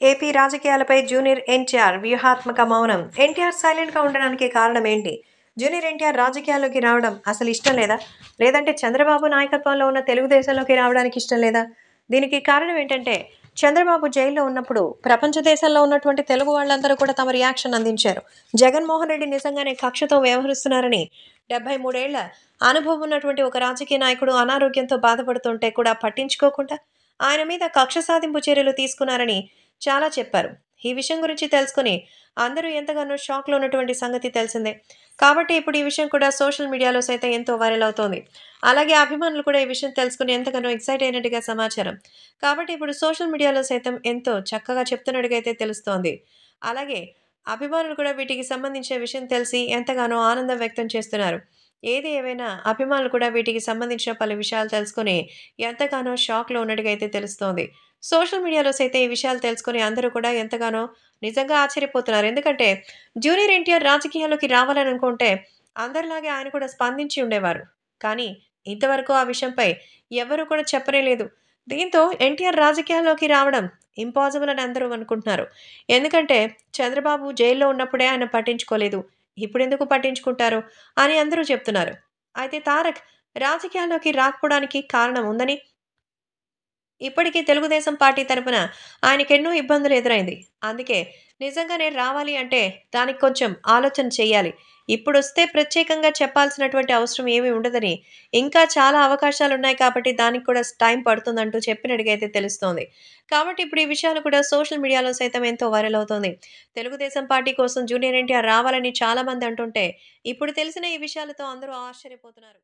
AP రాజకీయాలపై junior NTR వ్యూహాత్మక మౌనం. ఎన్టీఆర్ సైలెంట్‌గా ఉండడానికి కారణం ఏంటి? జూనియర్ ఎన్టీఆర్ రాజకీయాల్లోకి రావడం అసలు ఇష్టం లేదా? లేదంటే చంద్రబాబు నాయకత్వంలో ఉన్న తెలుగుదేశంలోకి రావడానికి ఇష్టం లేదా? దీనికి కారణం ఏంటంటే చంద్రబాబు జైల్లో ఉన్నప్పుడు ప్రపంచ దేశాల్లో ఉన్నటువంటి తెలుగు వాళ్ళందరూ కూడా తమ రియాక్షన్ అందించారు. జగన్మోహన్ రెడ్డి నిజంగానే కక్షతో వ్యవహరిస్తున్నారని 73 ఏళ్ల అనుభవం ఉన్నటువంటి ఒక రాజకీయ నాయకుడు అనారోగ్యంతో బాధపడుతుంటే కూడా పట్టించుకోకుండా ఆయన మీద కక్ష సాధింపు చర్యలు తీసుకున్నారని చాలా చెప్పారు. ఈ విషయం గురించి తెలుసుకొని అందరూ ఎంతగానో షాక్‌లో ఉన్నటువంటి సంగతి తెలిసిందే. కాబట్టి ఇప్పుడు ఈ విషయం కూడా సోషల్ మీడియాలో సైతం ఎంతో వైరల్ అవుతోంది. అలాగే అభిమానులు కూడా ఈ విషయం తెలుసుకొని ఎంతగానో ఎక్సైట్ అయినట్టుగా సమాచారం. కాబట్టి ఇప్పుడు సోషల్ మీడియాలో సైతం ఎంతో చక్కగా చెప్తున్నట్టుగా అయితే తెలుస్తోంది. అలాగే అభిమానులు కూడా వీటికి సంబంధించిన విషయం తెలిసి ఎంతగానో ఆనందం వ్యక్తం చేస్తున్నారు. ఏది ఏవైనా అభిమానులు కూడా వీటికి సంబంధించిన పలు విషయాలు తెలుసుకొని ఎంతగానో షాక్‌లో ఉన్నట్టుగా అయితే తెలుస్తోంది. సోషల్ మీడియాలో సైతం ఈ విషయాలు తెలుసుకొని అందరూ కూడా ఎంతగానో నిజంగా ఆశ్చర్యపోతున్నారు. ఎందుకంటే జూనియర్ ఎన్టీఆర్ రాజకీయాల్లోకి రావాలని అనుకుంటే అందరిలాగే ఆయన కూడా స్పందించి ఉండేవారు. కానీ ఇంతవరకు ఆ విషయంపై ఎవ్వరూ కూడా చెప్పనే లేదు. దీంతో ఎన్టీఆర్ రాజకీయాల్లోకి రావడం ఇంపాసిబుల్ అని అందరూ అనుకుంటున్నారు. ఎందుకంటే చంద్రబాబు జైల్లో ఉన్నప్పుడే ఆయన పట్టించుకోలేదు. ఇప్పుడెందుకు పట్టించుకుంటారు అని అందరూ చెప్తున్నారు. అయితే తారక్ రాజకీయాల్లోకి రాకపోవడానికి కారణం ఉందని, ఇప్పటికీ తెలుగుదేశం పార్టీ తరపున ఆయనకెన్నో ఇబ్బందులు ఎదురైంది. అందుకే నిజంగానే రావాలి అంటే దానికి కొంచెం ఆలోచన చేయాలి. ఇప్పుడొస్తే ప్రత్యేకంగా చెప్పాల్సినటువంటి అవసరం ఏమీ ఉండదని, ఇంకా చాలా అవకాశాలున్నాయి కాబట్టి దానికి కూడా టైం పడుతుందంటూ చెప్పినట్టుగా అయితే తెలుస్తోంది. కాబట్టి ఇప్పుడు ఈ విషయాలు కూడా సోషల్ మీడియాలో సైతం ఎంతో వైరల్ అవుతోంది. తెలుగుదేశం పార్టీ కోసం జూనియర్ ఎన్టీఆర్ రావాలని చాలామంది అంటుంటే, ఇప్పుడు తెలిసిన ఈ విషయాలతో అందరూ ఆశ్చర్యపోతున్నారు.